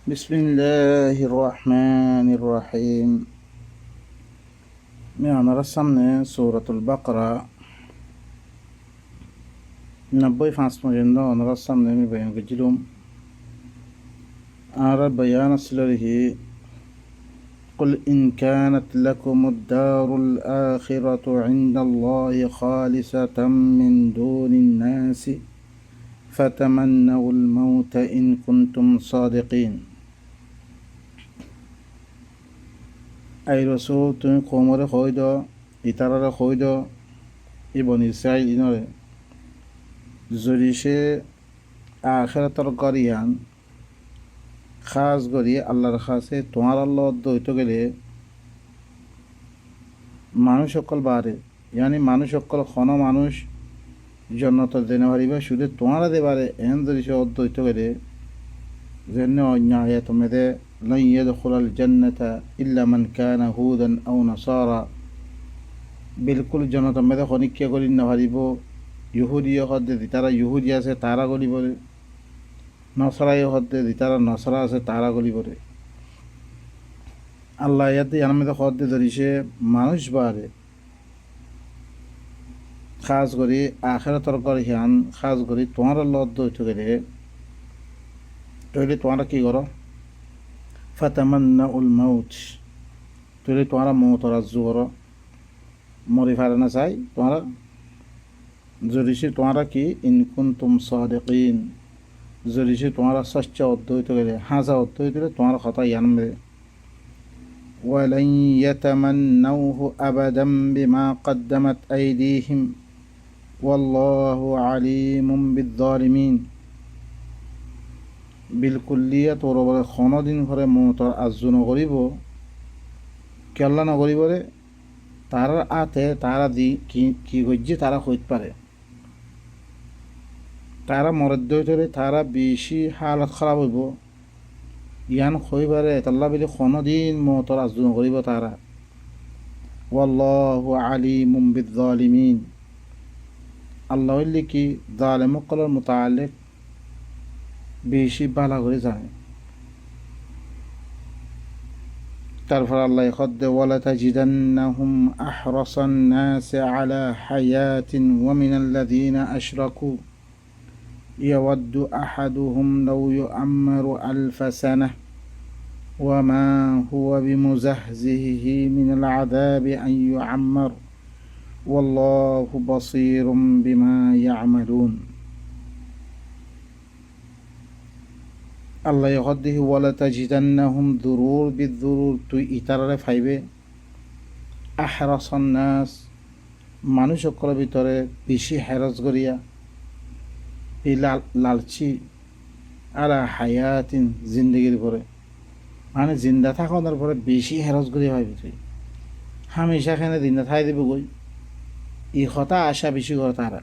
بسم الله الرحمن الرحيم. يعني رسمنا سورة البقرة 95 পর্যন্ত رسمنا من بيان قجلهم أرى بيان سلره قل إن كانت لكم الدار الآخرة عند الله خالصة من دون الناس فتمنوا الموت إن كنتم صادقين. أي رسول تن قومر خويدو ইতারারে خويدو ইবন ইসরাইল ইনরে জরিসে আখিরাতর গরিয়ান খাস গরি আল্লাহর খাসে তোমার আল্লাহ দ্বৈত গেলে মানুষ সকল বারে ইয়ানি মানুষ সকল খন মানুষ জন্নত দেনে পারিবে শুধু তোমারা দেবারে এন জরিসে অদ্বৈত গেলে যেন অন্যায় তোমাদের لن يدخل الجنة إلا من كان هودا أو نصارى বিলকুল জনতা মেদে খনিকিয়া করি না পারিব ইহুদিও হদ্দে তারা ইহুদি আছে তারা গলি পড়ে নসরাইও হদ্দে তারা নসরা আছে তারা গলি পড়ে আল্লাহ ইয়াতে আনমেদে হদ্দে ধরিছে মানুষ বারে খাস করি আখেরাতর করে হিয়ান খাস করি তোমার লদ্দ হইতে গেলে তৈরি তোমরা কি করো ফাতামান্নাউল মাউত তৈরি তোমরা মৌত রাজ্য করো মরি ফারে না চাই তোমরা জরিসি তোমরা কি ইনকুনতুম সাদিকিন জরিসি তোমরা সচ্চ অদ্বৈত গেলে হাজা অদ্বৈত গেলে তোমার কথা জানবে ওয়ালান ইয়াতামান্নাউহু আবাদান বিমা কদ্দামাত আইদিহিম ওয়াল্লাহু আলিমুম বিয-যালিমিন বিলকুল্লিয়া তোর বলে খনদিন ঘরে মৌতর আজ্জু নকরিব কেল্লা নকরিবরে তারার আতে তারা দি কি গজ্জে তারা হইতে পারে তারা মরদ্দ হইতে তারা বেশি হালত খারাপ হইব ইয়ান হইবারে তাল্লা বলে খনদিন মৌতর আজ্জু নকরিব তারা ওয়াল্লাহু আলিমুম বিয-যালিমিন আল্লাহ কি জালেমকলের মুতাআল্লিক বেশি ভালো করে জানে তারপর আল্লাহ খদ্দে ওয়ালা তাজিদান্নাহুম আহরাসান নাস আলা হায়াতিন ওয়া মিনাল্লাযীনা আশরাকু ইয়াওয়াদ্দু আহাদুহুম লাউ ইউআম্মারু আলফা সানাহ ওয়া মা হুয়া বিমুজাহজিহি মিনাল আযাবি আন ইউআম্মার ওয়াল্লাহু বাসীরুম বিমা ইয়া'মালুন। আল্লাহ হদ্দিহি ওয়ালা তাজিদান্নাহুম দুরুর বিদুরুর তুই ইতারারে ফাইবে আহরাসান নাস মানুষ সকলের ভিতরে বেশি হেরজ করিয়া এই লালচি আলা হায়াতিন জিন্দগির পরে মানে জিন্দা থাকানোর পরে বেশি হেরজ করিয়া ভাবি তুই হামেশা খানে জিন্দা থাই দিব গই ই কথা আশা বেশি করে তারা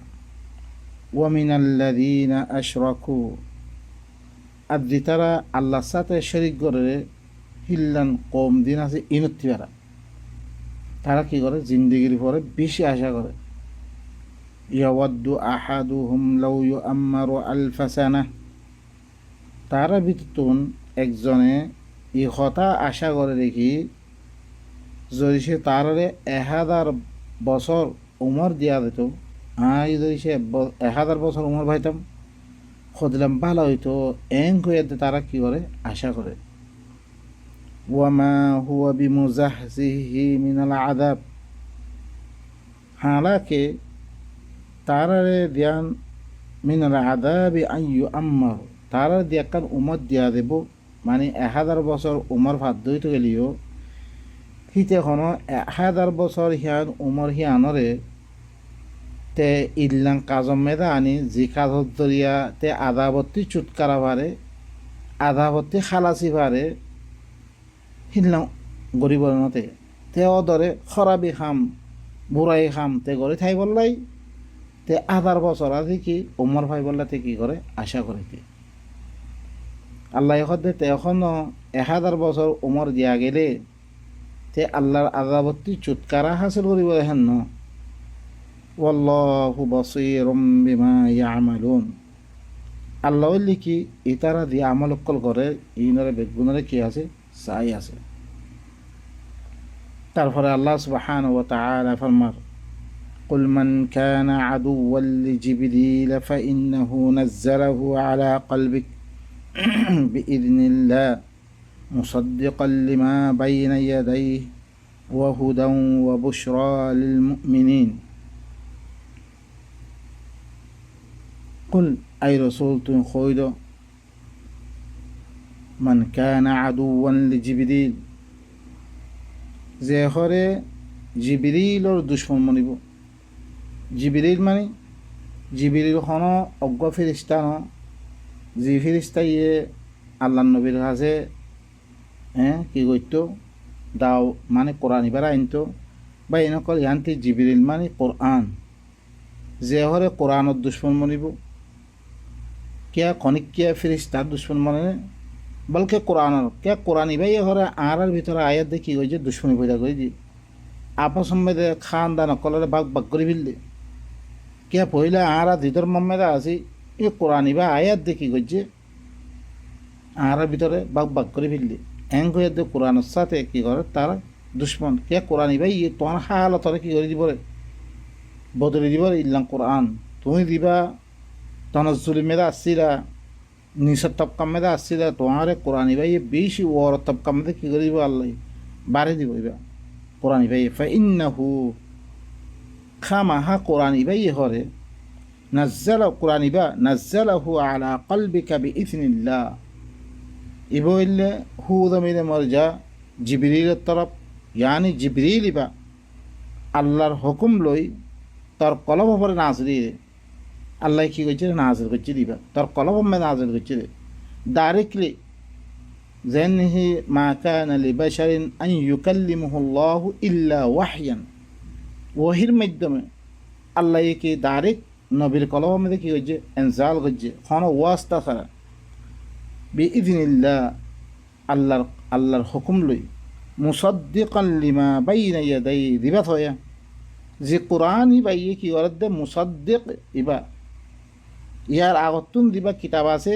ওয়া মিনাল্লাযীনা আশরাকু আর দি তারা আল্লাহর সাথে শরিক করে হিল্লান কম দিন আছে ইনত্তি পারা তারা কি করে জিন্দগির পরে বেশি আশা করে ইয়াওয়াদ্দু আহাদুহুম লাউ ইউআম্মারু আলফা সানাহ তারা ভিতর একজনে ই কথা আশা করে দেখি যদি সে তারারে 1000 বছর উমর দিয়া দিত যদি সে 1000 বছর উমর ভাইতাম খদিলাম ভালো হইতো এং হয়ে তারা কি করে আশা করে ওয়ামা হুয়া বিমুজাহজিহি মিনাল আযাব হালাকে তারারে দিয়ান মিনাল আযাবি আন ইউআম্মার তারা দিয়াকান উমর দিয়া দেব মানে 1000 বছর উমর ভাদ্য হইতে গেলিও হিতে কোনো 1000 বছর হিয়ান উমর হিয়ানরে তে ইল্লাং কাজম মেদা আনি জি কাজ দরিয়া তে আদাবত্তি চুটকারা পারে আদাবত্তি খালাসি পারে হিল্লাং গরিবর মতে তে অদরে খরাবি খাম বুড়াই খাম তে গড়ে থাই বললাই তে 1000 বছর আজি কি উমর ভাই বললাতে কি করে আশা করে কি আল্লাহ হদ্দে তে এখনো 1000 বছর উমর দিয়া গেলে তে আল্লাহর আদাবত্তি চুটকারা হাসিল করিব হেন ন ওয়াল্লাহু বাসীরুম বিমা ইয়া'মালুন আল্লাহ লিখি ইতারা দিয়ে আমল অকল করে ইনরে বেগুনরে কি আছে চাই আছে। তারপরে আল্লাহ সুবহানাহু ওয়া তাআলা ফরমার قل من كان عدوا لجبريل فإنه نزله على قلبك بإذن الله مصدقا لما بين يديه وهدى وبشرى للمؤمنين قل أي رسول خيد من كان عدوا لجبريل زهره জিবরিল ওর দুশ্মন মনিব। জিবরিল মানে জিবরিল হন অজ্ঞ ফেরিস্তা ন, যে ফেরিস্তা ইয়ে আল্লাহ নবীর কাছে কি করত দাও মানে কোরআন এবার আনতো বা এনেকল ইয়ান্তি জিবরিল মানে কোরআন, যে হরে কোরআনের দুশ্মন মনিব কিয়া খনিক কিয়া ফেরিস্তার দুশ্মন মানে বলকে কোরআনের কে কোরআন ইবাই হরে আর ভিতরে আয়াত দিয়ে কি হয়েছে দুশ্মনী পয়দা করে দিয়ে আপন সম্মেদে খানদান কলরে বাঘ বাঘ করে ফেললে কে পহিলা আর ভিতর মম্মেদা আছি এ কোরআন ইবা আয়াত দিয়ে কি করছে আর ভিতরে বাঘ বাঘ করে ফেললে এং হয়ে দিয়ে কোরআনের সাথে কি করে তারা দুশ্মন কে কোরআন ইবাই তোমার হালতরে কি করে দিব বদলে দিব ইল্লাম কোরআন তুমি দিবা তনজুলি মেদা আসছিলা নিচের তবকা মেদা আসছিলা তোমার কোরআন ইবাই বেশি ওর তবকা মেদে কি করে দিব আল্লাহ বাড়ি দিব ইবা কোরআন ইবাই ফাইন্নাহু খামাহা কোরআন ইবাই হরে নাজ্জালা কোরআন ইবা নাজ্জালাহু আলা কলবিকা বিইذনিল্লাহ ইবইল্লে হু দমিরে মরজা জিবরিলের তরফ ইয়ানি জিবরিল ইবা আল্লাহর হুকুম লই তার কলব উপরে নাজরি আল্লাহ কি করছে নাজর করছে দিবা তার কলব মে নাজর করছে ডাইরেক্টলি যেনহি মা কানা লিবাশারিন আন ইউকাল্লিমুহুল্লাহু ইল্লা ওয়াহয়ান ওহির মাধ্যমে আল্লাহ কি ডাইরেক্ট নবীর কলব মে কি করছে ইনজাল করছে কোন ওয়াস্তা ছাড়া বিইذনিল্লাহ আল্লাহর হুকুম লই মুসাদ্দিকান লিমা বাইনা ইয়াদাই দিবা থয়া যে কোরআন ইবা ইয়ে কি করে দে মুসাদ্দিক ইবা ইয়ার আগতুন দিবা কিতাব আছে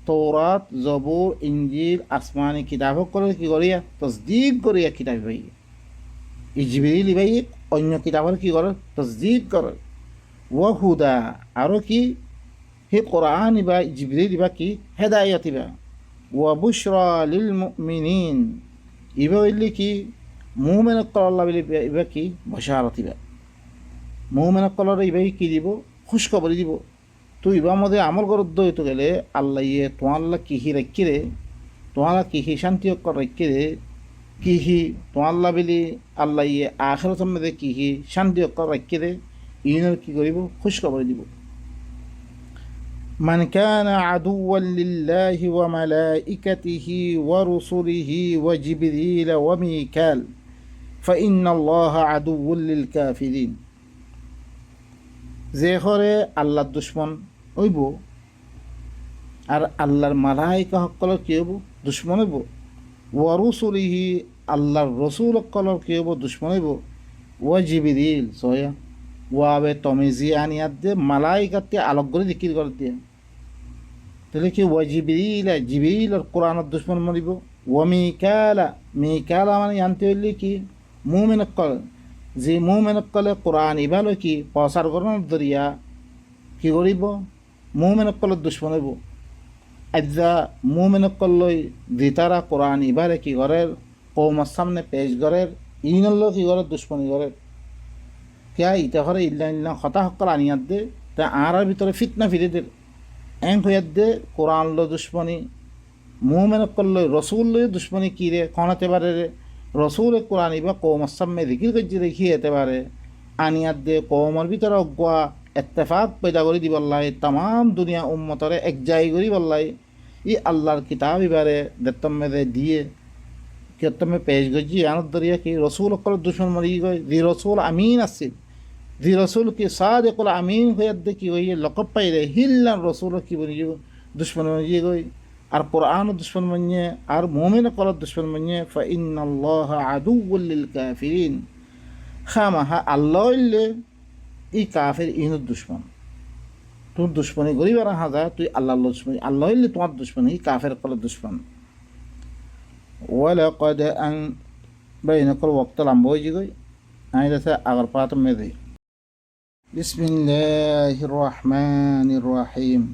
তৌরাত জবুর ইঞ্জিল আসমানি কিতাব করে কি করিয়া তসদিক করিয়া কিতাব ইবাই ই জিবরিল ইবাই অন্য কিতাবের কি করে তসদিক করে ওয়া হুদা আরো কি হে কোরআন ইবা জিবরিল ইবা কি হেদায়েত ইবা ওয়া বুশরা লিল মুমিনিন ইবা হইলে কি মুমিন কল্লা বলি ইবা কি বশারত ইবা মুমিন কল্লার ইবাই কি দিব খুশখবরি দিব তুই ইবা মধ্যে আমল করত দইতো গেলে আল্লাহ ইয়ে তোমাল্লা কিহি রাখি রে তোমাল্লা কিহি শান্তি অক্ষর রাখি রে কিহি তোমাল্লা বলি আল্লাহ ইয়ে আখেরত মধ্যে কিহি শান্তি অক্ষর রাখি রে ইনের কি করিব খুশখবরি দিব من كان عدوا لله وملائكته ورسله وجبريل وميكال فإن الله عدو للكافرين যে ঘরে আল্লাহর দুশ্মন হইব আর আল্লাহর মালাইকা সকলের কি হইব দুশ্মন হইব ওয়ারুসুলিহি আল্লাহর রসুল সকলের কি হইব দুশ্মন হইব ওয়া জিবরিল সয়া ওয়াবে তমিজি আনিয়াত দিয়ে মালাইকাতে আলোক করে জিকির করে দিয়ে তাহলে কি ওয়া জিবরিল আর কোরআনের দুশ্মন মরিব ওয়া মিকালা মানে জানতে হইলে কি মুমিন সকল যে মুমিন সকলে কোরআন ইবালো কি প্রচার করার দরিয়া কি করিব মুমিন সকলের দুশ্মন হইব আজ্জা মুমিন সকলই দিতারা কোরআন ইবারে কি করে কৌমার সামনে পেশ করে ইনল্লো কি করে দুশ্মনী করে কিয়া ইটা করে ইল্লা হতা সকল আনিয়াত দে তা আর ভিতরে ফিতনা ফিরে দে এং হইয়াত দে কোরআন লো দুশ্মনী মুমিন সকলই রসুল লই দুশ্মনী কি রে কনাতে পারে রে রসুল কোরআন ইবা কৌমার সামনে জিকির করছে দেখি যেতে পারে আনিয়াত দে কৌমার ভিতরে অজ্ঞা এত্তেফাক পয়দা করে দিব আল্লাহ তাম দুনিয়া উম্মতরে এক জায়গায় করি বললাই ই আল্লাহর কিতাব এবারে দেতমে দিয়ে কেতমে পেশ গজি আনত দরিয়া কি রসুল সকল দুশ্মন মরি গই যে রসুল আমিন আসছিল যে রসুল কি সাদেকুল আমিন হয়ে দে কি হইয়ে লকব পাইলে হিল্লান রসুল কি বলি দুশ্মন মরিয়ে গই আর কোরআন দুশ্মন মনিয়ে আর মুমিন কল দুশ্মন মনিয়ে ফাইন্নাল্লাহ আদুউল লিল কাফিরিন খামাহা আল্লাহ ই কাফের ইনুর দুশ্মন তোর দুশ্মনী করিব না হাজা তুই আল্লাহ দুশ্মনী আল্লাহ হইলে তোমার দুশ্মনী কাফের কল দুশ্মন ولقد أن بين كل وقت لامبوجي گئی آئندہ سے اگر پاتم میں دی بسم الله الرحمن الرحيم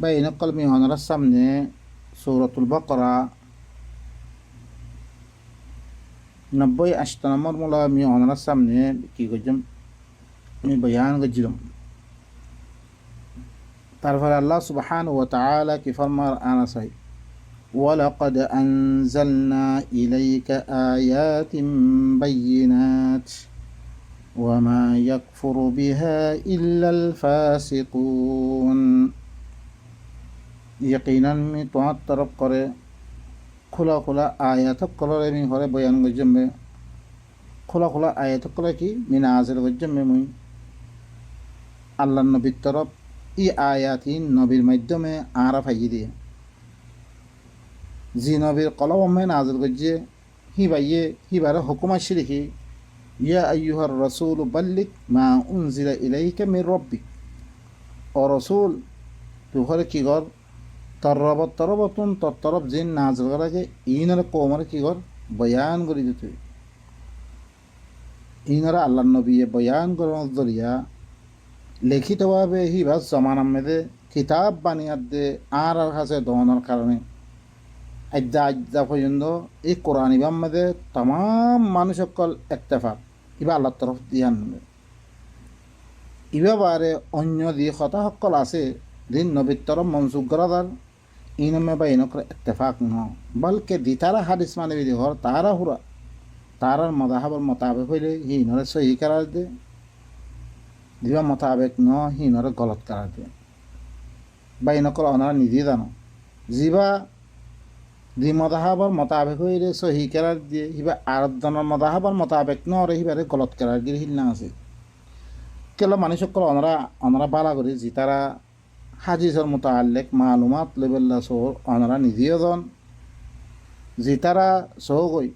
بين قلبي هنا رسمنا سورة البقرة 90 نمبر مولا می هنا رسمنا کی گجم می بیان گجلم তারপরে আল্লাহ সুবহানাহু ওয়া তাআলা কি ফরমার আনাসাই ولقد أنزلنا إليك آيات بينات وما يكفر بها إلا الفاسقون يقينا من طرف করে খোলা খোলা আয়াত কলরে মি হরে বয়ান গজমে খোলা খোলা আয়াত কলে কি মি নাজিল গজমে মুই আল্লাহর নবীর তরফ ই আয়াতিন নবীর মাধ্যমে আরা ফাইয়ে দিয়ে জি নবীর কলমে নাজিল গজে হি বাইয়ে হি বারে হুকুম আসি দেখি ইয়া আইয়ুহার রাসূল বাল্লিগ মা উনজিলা ইলাইকা মির রাব্বিক ও রাসূল তুই হরে কি কর তরবতুন তরব জিন নাজিল করাকে ইনারে কওমরে কি কর বয়ান করে দিতে ইনারা আল্লাহর নবী বয়ান করার জরিয়া লিখিতভাবে হি বাস জমানার মধ্যে কিতাব বানিয়ার দে আর কাছে দহনের কারণে আজ্জা পর্যন্ত এই কোরআন ইবাম মধ্যে তাম মানুষ সকল একতেফাক ইবা আল্লাহর তরফ দিয়ে আনবে ইবা বারে অন্য দিয়ে কথা সকল আছে দিন নবীর তরফ মনসুখ করাদার ইনমে বা ইনকর একতেফাক ন বলকে দিতারা হাদিস মানে বিধি হর তারা হুরা তারার মদাহাবর মোতাবেক হইলে হিনরে সহি করার দে দিবা মোতাবেক ন হিনরে গলত করার দে বা ইনকর অনারা নিজে জানো জিবা দি মদাহাবর মোতাবেক হইলে সহি করার দিয়ে হিবা আরজনের মদাহাবর মোতাবেক নরে হিবারে গলত করার গিয়ে হিল না আছে কেলা মানুষ সকল অনারা বালা করে যে তারা হাদিসের মোতাল্লেক মালুমাত লেবেল্লা সোর অনারা নিজেও জন যে তারা সহগই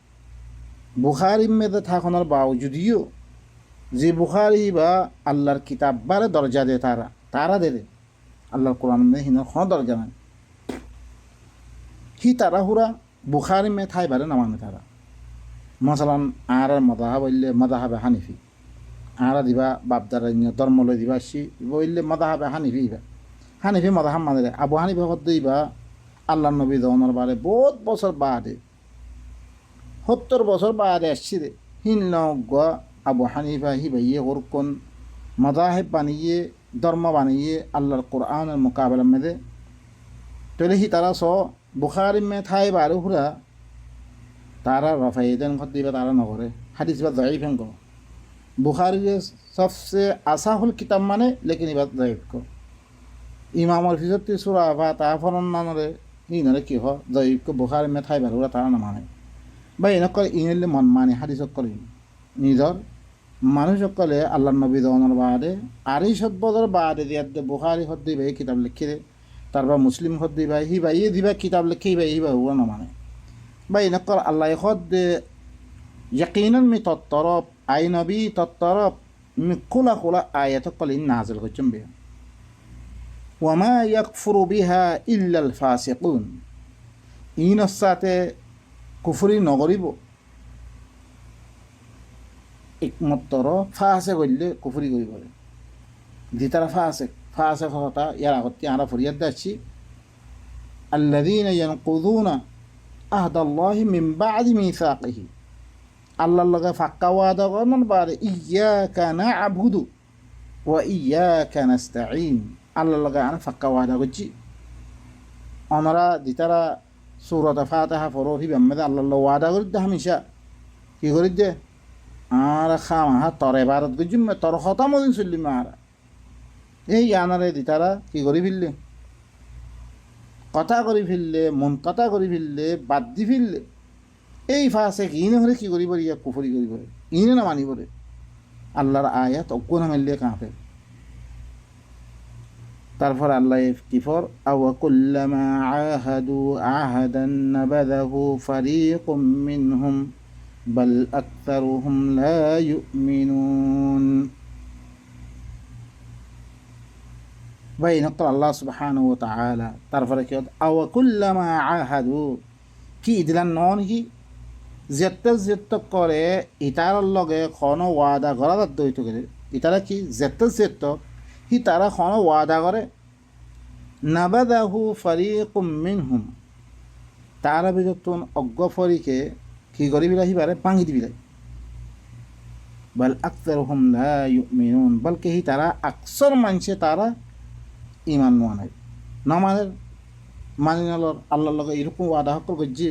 বুখারি মেদে থাকনের বাউজুদিও যে বুখারি বা আল্লাহর কিতাব বারে দরজা দে তারা দে আল্লাহর কোরআন মে হিনার খন দরজা নাই হি তারা হুরা বুখারি মে থাই বারে নামানে তারা মশালান আর মদাহা বললে মদাহাবে হানিফি আরা দিবা বাপদার ধর্মলৈ দিবা সি বললে মদাহাবে হানিফি হানিফি মদাহাম মানে আবু হানিফি হদ দিবা আল্লাহ নবী দনের বারে বহুত বছর বাদে 70 বছর বাদে আসছি রে হিন আবু হানিফা হি ভাইয়ে ওরকন মদাহেব বানিয়ে ধর্ম বানিয়ে আল্লাহর কোরআনের মোকাবেলা মেদে তলে হি তারা স বুখারি মে থাই বারে হুরা তারা রফাইদেন খদ দিবা তারা নগরে হাদিস বা দাইফ হেন বুখারি সবচেয়ে আসাহুল কিতাব মানে লেকিন ইবাদ দাইফ কো ইমামর ফিজতি সুরা বা তা ফরন নানরে ইনরে কি হ দাইফ কো বুখারি মে থাই বারে হুরা তারা না মানে বা এনেকর ইনলে মন মানে হাদিস করি নিজর মানুষ সকলে আল্লাহ নবী দনের বাদে আড়াই শত বছর বাদে দিয়ার বুখারি হদ দিবা এই কিতাব লিখি দে তারপর মুসলিম হদ দিবা হি বা ইয়ে দিবা কিতাব লিখি বা হি বা হুয়া না মানে বা এনেকর আল্লাহ হদ দে ইয়াকিনান মি তত্তরব আই নবী তত্তরব মি খোলা খোলা আয়াত কলিন নাজিল করছেন বে ওয়ামা ইয়াকফুরু বিহা ইল্লাল ফাসিকুন ইনর সাথে কুফরি নগরিব একমাত্র ফাসে করলে কুফরি করি করে দ্বিতারা ফাসে কথা ইয়ার আগতে আমরা ফরিয়াদ দিচ্ছি আল্লাযীনা ইয়ানকুযুনা আহদাল্লাহি মিন বা'দি মিসাকিহি আল্লাহর লগে ফাক্কা ওয়াদা করন বারে ইয়াকা না'বুদু ওয়া ইয়াকা নাস্তাঈন আল্লাহর লগে আমরা ফাক্কা ওয়াদা করছি আমরা দ্বিতারা সূরাত ফাতিহা পড়ি বাম্মে আল্লাহর ওয়াদা করি দে হামেশা কি করি দে আর খামা তরে ভারত গুজুমে তর খতম দিন চলিম আর এই আনারে দিতারা কি করি ফিরলে কথা করি ফিরলে মন কথা করি ফিরলে বাদ দি ফিরলে এই ফাঁসে ইনে হলে কি করিব ইয়া কুফরি করিব ইনে না মানিব রে আল্লাহর আয়াত অক্কো না মানলে কাঁপে তারপর আল্লাহ কিফর আও কুল্লামা আহাদু আহাদান নাবাদাহু ফারিকুম মিনহুম বাল আকতারুহুম লা ইউমিনুন বা ইনকল আল্লাহ সুবহানাহু ওয়া তাআলা তারপরে কি আও কুল্লামা আহাদু কি ইদিলান নন কি যেতে করে ইতার লগে কোনো ওয়াদা করা দৈত করে ইতারা কি যেতে হি তারা কোনো ওয়াদা করে নাবাদাহু ফারিকুম মিনহুম তারা বিজতুন অজ্ঞ ফরিকে কি করি বিলাহি পারে পাঙি দিবিলাই বল আকসারুহুম লা ইউমিনুন বলকে হি তারা আকসর মানছে তারা ইমান মানে নমানের মানি নলর আল্লাহর লগে এরকম ওয়াদা সকল করছে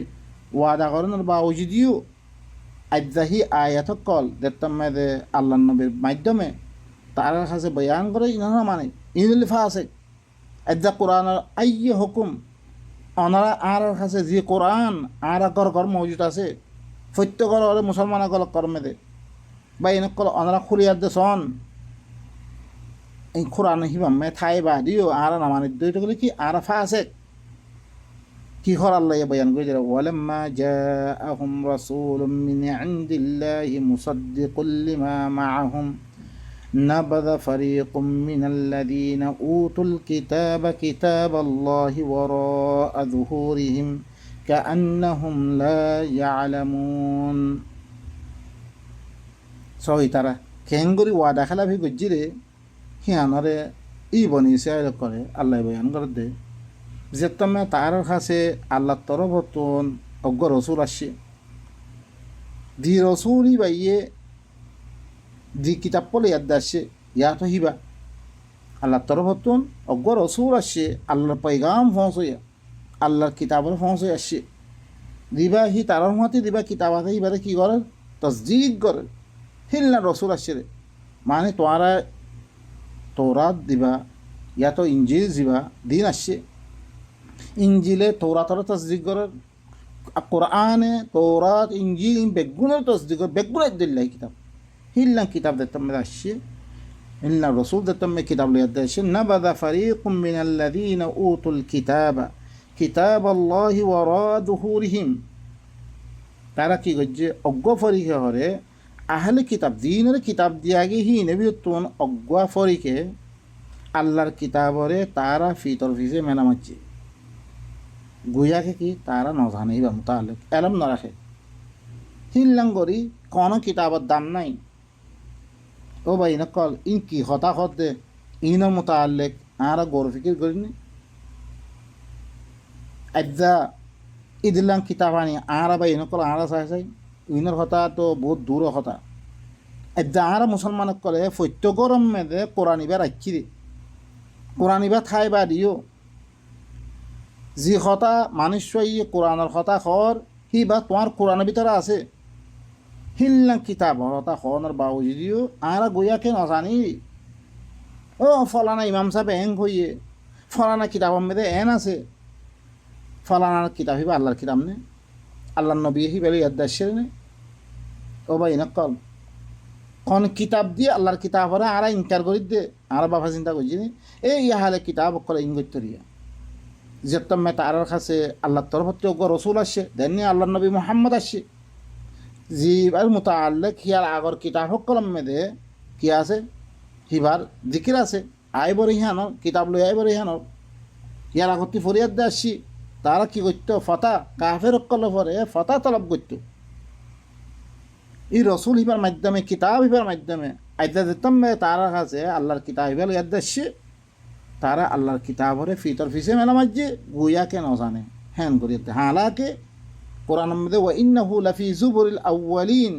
ওয়াদা করানোর বা যদিও আজ্জাহি আয়াত কল দেখতাম মেয়েদে আল্লাহ নবীর মাধ্যমে তার কাছে বয়ান করে ইনারা মানে ইনলিফা আছে আজ্জা কোরআনের আইয়ে হুকুম ওনারা আর কাছে যে কোরআন আর ঘর মজুদ আছে প্রত্যেকর ওরে মুসলমান গল কর্মে দে বা এনেকল ওনারা খুলিয়ার দে সন এই কোরআন হিবামে থাই বা দিও আর নামানির দইটা গেলে কি আর ফা আছে কি খর আল্লাহ বয়ান করে দিল ওয়ালাম্মা জাআহুম রাসূলুম মিন ইনদিল্লাহি মুসাদ্দিকুল লিমা মাআহুম নাবাযা ফারীকুম মিনাল্লাযীনা উতুল কিতাবা কিতাবাল্লাহি ওয়ারা'a যুহুরিহিম কাআন্নাহুম লা ইয়ালামুন সই তারা কেঙ্গুরি ওয়াদা খেলাফি গজ্জিরে হিয়ানরে ই বনিছে করে আল্লাহ বয়ান করে দে যে তুমি তার কাছে আল্লাহ তরফতন অজ্ঞ রসুল আসছে দি রসুল হিবাইয়ে দি কিতাব পড়ে ইয়াদ আসছে ইয়াতো হিবা আল্লাহ তরফতন অজ্ঞ রসুল আসছে আল্লাহর পৈগাম পৌঁছইয়া আল্লাহর কিতাবের পৌঁছে আসছে দিবা হি তার মতে দিবা কিতাব আছে হিবারে কি করে তসদিক করে হিলনা রসুল আসছে রে মানে তোরা তোরাত দিবা ইয়াতো ইঞ্জিল দিবা দিন আসছে ইঞ্জিলে তৌরাতর তসদিক করে কোরআনে তৌরাত ইঞ্জিল বেগুনের তসদিক করে বেগুনের দিল্লাই কিতাব হিল্লাম কিতাব দেখতাম আসছে হিল্লা রসুল দেখতাম কিতাব লিয়াদ আসছে নাবাদা ফারিকুম মিনাল্লাযীনা উতুল কিতাবা কিতাবাল্লাহি ওয়ারা'a যুহুরিহিম তারা কি করছে অজ্ঞ ফরিকে হরে আহলে কিতাব দিনের কিতাব দিয়া গে হি নবী তুন অজ্ঞ ফরিকে আল্লাহর কিতাবরে তারা ফিতর ফিজে মেনা মারছে গুয়াকে কি তারা নজানেই বা মোতালেক এলম না রাখে হিল্লাঙ্গরি কোনো কিতাবের দাম নাই ও ভাই নকল ইন কি হতা হত দে ইনের মোতালেক আর গৌর ফিকির করিনি আজ্জা ইদিল্লাং কিতাব আনি আর ভাই নকল আর চাই চাই ইনের হতা তো বহুত দূর হতা আজ্জা আর মুসলমানক করে ফৈত্য গরম মেদে কোরআন ইবা রাখি দে কোরআন ইবা ঠাই বা দিও যি কথা মানুষ কোরআনের কথা খর হি বা তোমার কোরআনের ভিতরে আছে হিল্লা কিতাব হতা খনের বাবু যদিও আর গইয়াকে নজানি ও ফলানা ইমাম সাহেব এং হইয়ে ফলানা কিতাবের মধ্যে এন আছে ফলানার কিতাব হিবা আল্লাহর কিতাব নে আল্লাহর নবী হিবালে ইয়াদ্দাসের নে ও ভাই নকল কোন কিতাব দিয়ে আল্লাহর কিতাব হরে আর ইনকার করি দে আর বাবা চিন্তা করছি এই ইহালে কিতাব করে ইঙ্গিতরিয়া যেতমে তার কাছে আল্লাহর তরফতে অজ্ঞ রসুল আসছে দেননি আল্লাহ নবী মোহাম্মদ আসছে জিবার মোতাল্লেক হিয়ার আগর কিতাব কলম মেদে কি আছে হিবার জিকির আছে আইবর ইহানর কিতাব লই আইবর ইহানর ইয়ার আগতি ফরিয়াদ দে আসছি তারা কি করতো ফতা কাফের কল পরে ফতা তলব করতো এই রসুল হিবার মাধ্যমে কিতাব হিবার মাধ্যমে আইদা যেতাম তার কাছে আল্লাহর কিতাব হিবার ইয়াদ আসছে তারা আল্লাহর কিতাবরে ফিতর ফিসে মেলা মাঝে গুয়াকে নজানে হ্যান করি হালাকে কোরআন মধ্যে ওয়া ইন্নাহু লাফি যুবুরিল আউয়ালিন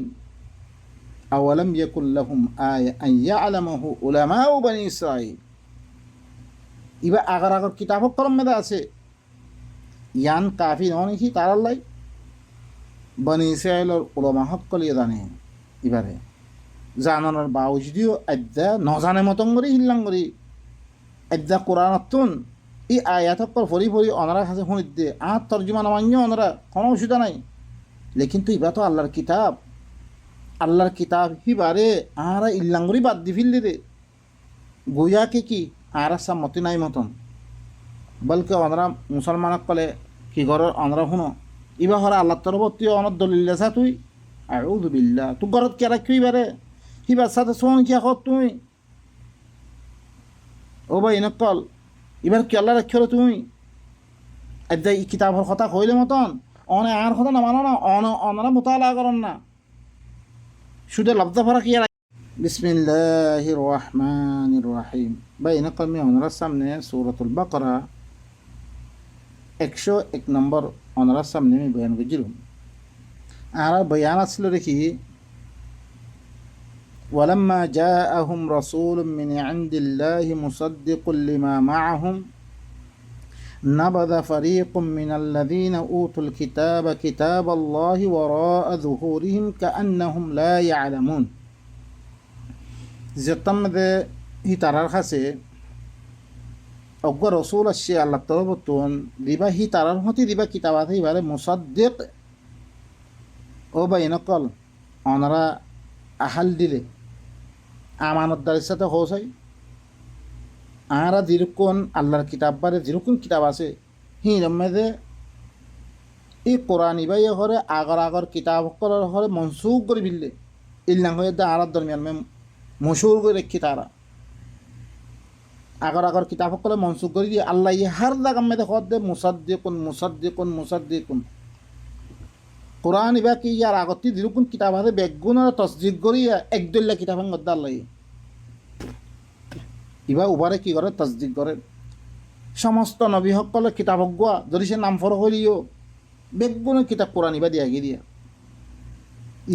আওয়ালাম ইয়াকুল লাহুম আয়া আন ইয়ালামাহু উলামাউ বনি ইসরাঈল ইবা আগার আগর কিতাব কলম মধ্যে আছে ইয়ান কাফি ননি তার আল্লাহ বনি ইসরাঈলের উলামা সকল জানে ইবারে জানানোর বাউজুদিও আদ্যা নজানে মতন করে হিল্লাং করি আজ্জা কোরআনতুন এই আয়াত ফরি ফরি ওনারা কাছে শুনি দে আর তর্জমা নামান্য ওনারা কোনো অসুবিধা নাই লেকিন তো ইবা তো আল্লাহর কিতাব হিবারে আর ইল্লাঙ্গুরি বাদ দি ফিল দে গোয়াকে কি আর মতি নাই মতন বলকে ওনারা মুসলমানক কলে কি ঘরের ওনারা শুনো ইবা হরা আল্লাহ তরফতি অনত দলিল লেসা তুই আউযু বিল্লাহ তুই ঘরত কে রাখি ইবারে হিবার সাথে শোন কি তুই ও ভাই নকল এবার কি আল্লাহ রাখি হলো তুমি এদ এই কিতাবের কথা কইলে মতন অনে আর কথা না মানো না অনরা মোতালা করেন না শুধু লব্ধ ফরা কি বিসমিল্লাহির রহমানির রহিম বাইনা কলমি অনরার সামনে সূরাতুল বাকারা 101 নম্বর অনরার সামনে আমি বয়ান করছিলাম আর বয়ান আসছিল দেখি ولما جاءهم رسول من عند الله مصدق لما معهم نبذ فريق من الذين أوتوا الكتاب كتاب الله وراء ظهورهم كأنهم لا يعلمون যেতমদে হি তারার কাছে অজ্ঞ রসুল আসছে আল্লাহ তরফতুন দিবা হি তারার হতে দিবা কিতাব আছে এবারে মুসাদ্দিক ও বা ইনকল অনারা আহাল দিলে আমানতদারের সাথে হসাই আরা যেরকম আল্লাহর কিতাব বারে যেরকম কিতাব আছে হি রমেদে এই কোরআন ইবাই হরে আগর কিতাব করার হরে মনসুখ করে বিললে ইল্লাং হয়ে দা আরার দরমিয়ান মে মশহুর করে রেখি তারা আগর কিতাব করে মনসুখ করে দিয়ে আল্লাহ ইয়ে হার জায়গা মেদে হদ দে মুসাদ্দিকুন কোরআন ইবা কি ইয়ার আগতি যেরকম কিতাব আছে বেগুনের তসদিক করিয়া একদল্লা কিতাবের মধ্যে আল্লাহ ইবা উবারে কি করে তসদিক করে সমস্ত নবী সকলের কিতাব গুয়া যদি সে নাম ফর হইলিও বেগুনের কিতাব কোরআন ইবা দিয়া গিয়ে দিয়া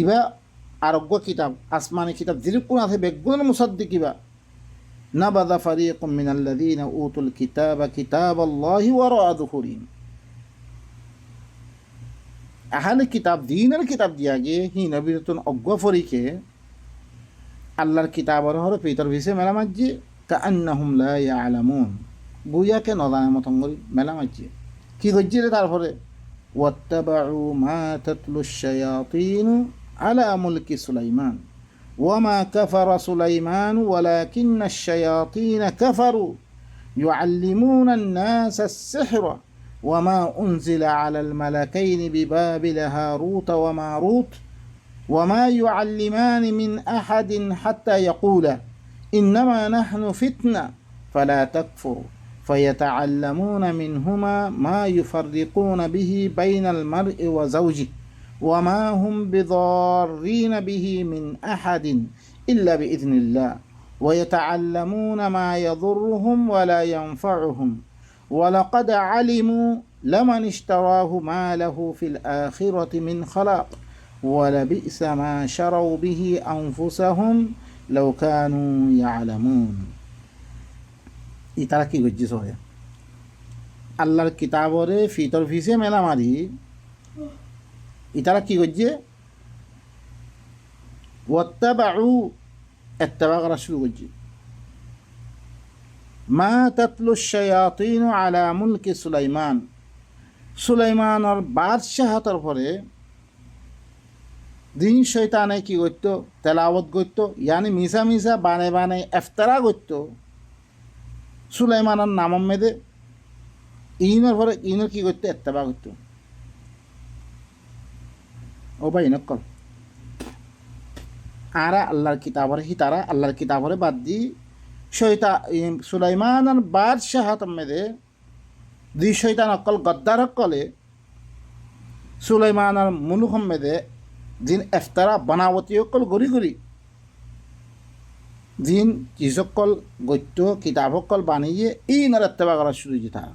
ইবা আরোগ্য কিতাব আসমানি কিতাব যেরকম আছে বেগুনের মুসাদ্দিক ইবা নাবাদা ফারিকুম মিনাল্লাযীনা উতুল কিতাবা কিতাবাল্লাহি ওয়ারা'a যুহুরিহিম আহলে কিতাব দিনের কিতাব দিয়া গিয়ে হি নবীরতুন অজ্ঞ ফরিকে আল্লাহর কিতাবর হরে পিতর ভিসে মেলা মাঝি কাআন্নাহুম লা ইয়ালামুন বুয়াকে নদানের মতন করি মেলা মাঝি কি করছি রে তারপরে ওয়াত্তাবাউ মা তাতলুশ শায়াতিন আলা মুলকি সুলাইমান ওয়ামা কাফারা সুলাইমান ওয়ালাকিন্নাশ শায়াতিন কাফারু يعلمون الناس السحر وما أنزل على الملكين ببابل هاروت وماروت وما يعلمان من أحد حتى يقولا إنما نحن فتنة فلا تكفر فيتعلمون منهما ما يفرقون به بين المرء وزوجه وما هم بضارين به من أحد إلا بإذن الله ويتعلمون ما يضرهم ولا ينفعهم ولقد علموا لمن اشتراه ما له في الآخرة من خلاق ولبئس ما شروا به أنفسهم لو كانوا يعلمون ইতারা কি করছিস হয় আল্লাহর কিতাবরে ফিতর ফিসে মেলা মারি ইতারা কি করছে ওয়াত্তাবাউ ইত্তিবা করা শুরু করছে মা তাতলুশ শায়াতিন আলা মুলকি সুলাইমান সুলাইমানের বাদশাহতর পরে দিন শয়তানে কি করত তেলাওয়াত করত ইয়ানি মিশা বানে ইফতারা করত সুলাইমানের নাম মেদে ইনের পরে ইনের কি করত ইত্তিবা করত ও ভাই নকল আরা আল্লাহর কিতাবরে হি তারা আল্লাহর কিতাবরে বাদ দি সুলাইমানের বাদশাহত মেদে দুই শৈতান অকল গদ্দার অকলে সুলাইমানের মুলুক মেদে জিন ইফতারা বানাবতী অকল গড়ি জিন যিসকল গত্য কিতাব অকল বানিয়ে এই ইত্তিবা করা শুরু যে তারা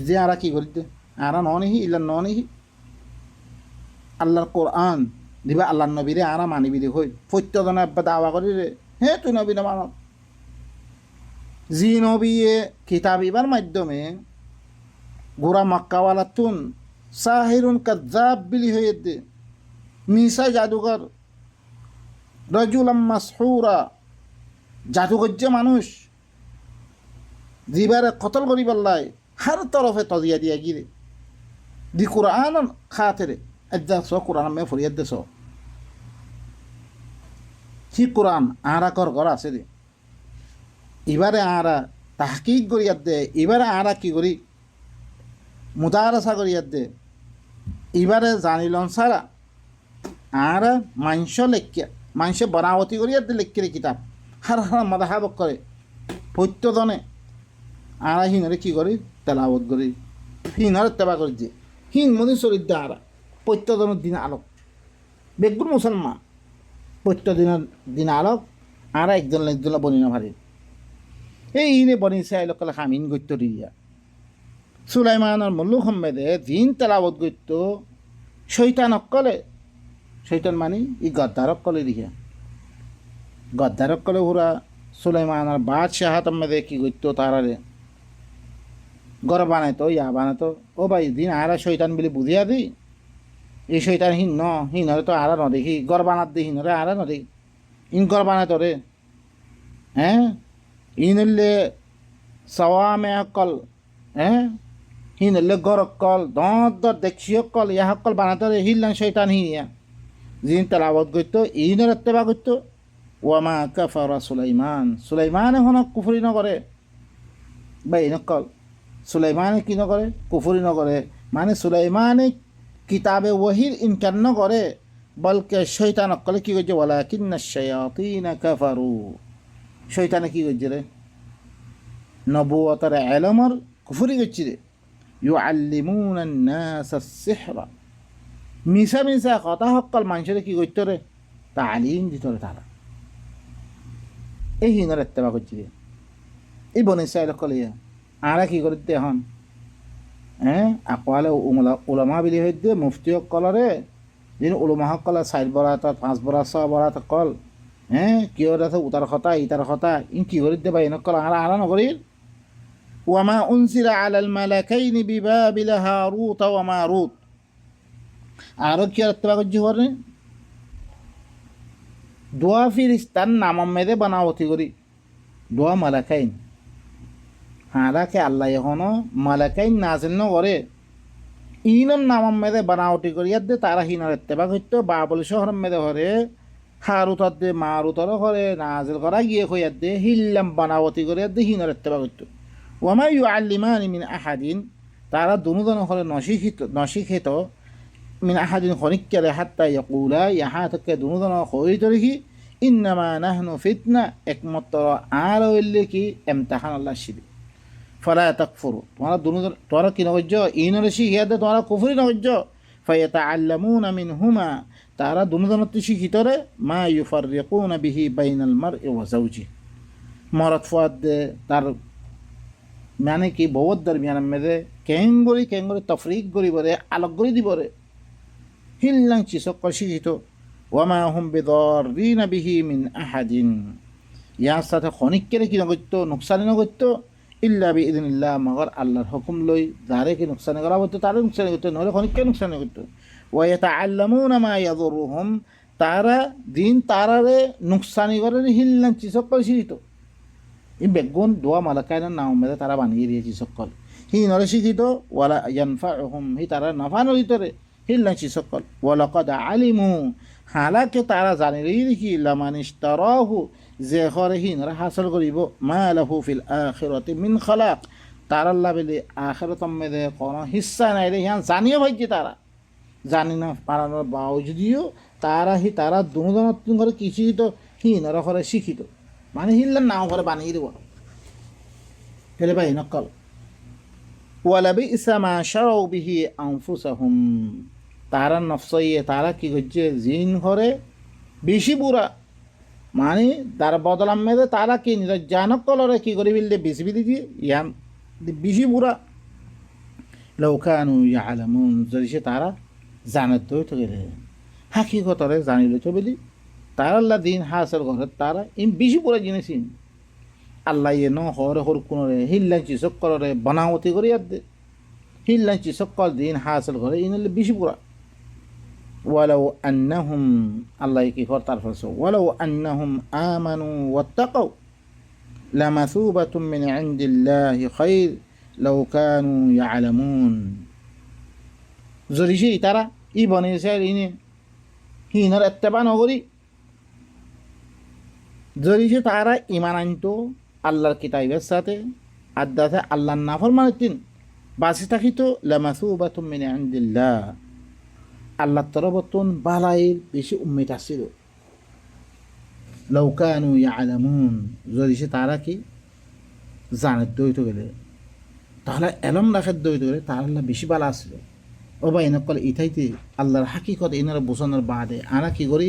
যে আরা কি করি দে আরা ননিহি ইল্লা ননিহি আল্লাহর কোরআন দিবা আল্লাহর নবীরে আরা মানিবি দে হই প্রত্যেকজনে আব্বা দাওয়া করি রে হে তুই নবী না মানব জি নবীয়ে কিতাব ইবার মাধ্যমে গোরা মক্কাওয়ালাতুন সাহিরুন কাজ্জাব বিলি হয়ে দে মিসা জাদুঘর রজুলাম মাসহুরা জাদুঘর যে মানুষ জিবারে কতল করি পাল্লাই হার তরফে তজিয়া দিয়া গিরে দি কোরআন খাতেরে এদ্দা স কোরআন মে ফরিয়াদ দে স কি কোরআন আরা কর ঘর আছে রে এবারে আরা তাহকিক করিয়ার দে এবারে আরা কি করি মুদারাসা করিয়ার দে এবারে জানিলন সারা আরা মাংস লেখিয়া মাংস বনাবতী করিয়ার দে লেখিরে কিতাব হার মাদাহাব করে প্রত্যদনে আরা হিনরে কি করি তেলাওয়াত করি হিনরে তেবা করে দিয়ে হিন মনে চরিত্র আরা প্রত্যেকদিনের দিন আলোক বেগুন মুসলমান প্রত্যেকদিনের দিন আলোক আরা একজন বনি না ভারি এই ইনে বনি চাই লোকাল হামিন গত্য দিয়া সুলাইমানের মল্লু সম্মেদে দিন তেলাওয়াত গত্য শৈতান অকলে শৈতান মানে ই গদ্দার অকলে দিয়া গদ্দার অকলে ওরা সুলাইমানের বাদশাহাত মেদে কি গত্য তারারে গড় বানাইতো ইয়া বানাইতো ও ভাই দিন আরা শৈতান বলে বুঝিয়া দি এই শৈতান হিনরে তো আরা নদেখি গড় বানাত দি হিনরে আরা নদেখি ইন গড় বানাইতো রে হ্যাঁ ইনলে সওয়ামে অকল হ্যাঁ হিনলে গড় অকল দর দেখছি অকল ইয়া অকল বানাইতো রে হিল্লান শৈতান হিয়া যিনি তেলাওয়াত করতো ইনের এত্তেবা করতো ওয়ামা কাফারা সুলাইমান এখন কুফরি নকরে বা এই নকল সুলাইমানে কি নকরে কুফরি নকরে মানে সুলাইমানে কিতাবে ওহির ইনকার নকরে বলকে শৈতান অকলে কি করছে ওয়ালাকিন্না শায়াতিনা কাফারু শৈতানে কি করছে রে নবুয়তের ইলমের কুফরি করছে রে ইউআল্লিমুনা আন-নাস আস-সিহরা মিশা মিশা কথা হকল মানুষের কি করতো রে তালিম দিত রে তারা এই হিনর এত্তেবা করছি রে এই বনে চাইল কলিয়া আরা কি করে দে এখন হ্যাঁ আকোয়ালে ওলামা বিলি হয়ে দিয়ে মুফতি কলরে যিনি ওলমা কলে 4 বরাত 5 বরাত 6 বরাত কল হ্যাঁ কিয় আছে উতার কথা ইতার কথা ইন কি করে দে ভাই নকল আরা নকরি ওয়ামা উনসিলা আলাল মালাকাইনি বিবাবিল হারুত ওয়া মারুত আরো কি এত্তেবা করছি করে দোয়া ফিরিস্তান নাম মেদে বানাওতি করি দোয়া মালাকাইন হারাকে আল্লাহ এখনো মালাকাইন নাজেন ন করে ইনম নাম মেদে বানাওটি করি দে তারা হিনার এত্তেবা করতো বাবল শহর মেদে হরে হারুতার দে মারুতর করে নাজেল করা গিয়ে হইয়ার দে হিল্লাম বানাওতি করে দে হিনার এত্তেবা করতো ওয়ামা ইউআল্লিমানি মিন আহাদিন তারা দুনুজন হরে নশিক্ষিত মিন আহাদিন খনিক্কারে হাত্তা ইয়াকুলা ইহা থেকে দুনুজন হইত রেখি ইন্নামা নাহনু ফিতনা একমাত্র আর হইলে কি ইমতিহান আল্লাহ শিবি ফলা তাকফুরু তোমরা কি নগজ্য ইনরে শিখিয়া দে তোমরা কুফরি নগজ্য ফায়াতাআল্লামুনা মিনহুমা তারা দুনুজনত শিখিতরে মা ইউফাররিকুনা বিহি বাইনাল মারই ওয়া যাওজি মরদ ফুয়াদ তার মানে কি বহুত দরমিয়ান মেদে কেঙ্গরি তফরিক করি বরে আলোক করে দিবরে হিল্লাং চিসক শিখিত ওয়ামা হুম বিদাররিনা বিহি মিন আহাদিন ইয়ার সাথে খনিক্কেরে কি নগত্য নুকসানি নগত্য ইল্লা বিইذনিল্লাহ মগর আল্লাহর হুকুম লই যারে কি নুকসানি করা হতো তারে নুকসানি করতে নহলে খনিক্কে নুকসানি করতো ওয়া ইয়াতাআল্লামুনা মা ইয়াদুরুহুম তারা দিন তারারে নুকসানি করে হিল্লাং চিসক শিখিত এই বেগুন দোয়া মালাকাইনার নাম মেদে তারা বানিয়ে দিয়েছি সকল হি নরে শিখিত ওয়ালা ইয়ানফাউহুম হি তারা নাফা নরিতরে হিল্লাছি সকল ওয়ালাকাদ আলিমু হালাকে তারা জানি দেখি লামানিশতারাহু যে হরে হি নরে হাসল করিব মা লাহু ফিল আখিরাতি মিন খালাক তারা লাভেলে আখিরাতম মেদে কোনো হিস্সা নাই রে ইয়ান জানিও ভাইছে তারা জানি না পারানোর বাউজুদিও তারা দুজন করে কিছু তো হি নরে হরে শিখিত মানে হিল্লার নাম করে বানিয়ে দেব ফেলে ভাই নকল ওয়ালাবি ইসামা শারাউ বিহি আনফুসাহুম তারা নফসইয়ে তারা কি করছে জিন ঘরে বেশি বুড়া মানে তার বদলাম মেদে তারা কি নিজের জানক কলরে কি করে বিললে বেশি বিলি দিয়ে ইয়ান বেশি বুড়া লৌকানু ইয়ালামুন যদি সে তারা জানত তো গেলে হাকিকতরে জানিল তো বলি তার আল্লাহ দিন হাসের ঘরে তারা ইম বেশি পুরা জিনিস আল্লাহ ইয়ে ন হরে হর কোনরে হিল্লাঞ্চি চক্করে বনামতি করি আর দে হিল্লাঞ্চি চক্কর দিন হাসের ঘরে ইনলে বেশি পুরা ওয়ালাউ আন্নাহুম আল্লাহ কি ঘর তার ফলস ওয়ালাউ আন্নাহুম আমানু ওয়াত্তাকাউ লামাসুবাতুম মিন ইনদিল্লাহি খায়র লাউ কানু ইয়ালামুন যদি সে তারা ই বনেছে ইনে হিনার এত্তেবা নগরী যদি সে তারা ইমান আনতো আল্লাহর কিতাবের সাথে আদাতে আল্লাহর নাফরমানের দিন বাঁচে থাকিত লামাসুবাতুম মিন ইনদিল্লাহ আল্লাহর তরফতুন বালাইর বেশি উম্মিত আসছিল লাউ কানু ইয়ালামুন যদি সে তারা কি জানে দইতো গেলে তাহলে এলম রাখে দই ধরে তাহলে বেশি ভালো আসবে ও বা এনে কলে ইথাইতে আল্লাহর হাকিকত এনারা বোঝানোর বাদে আনা কি করি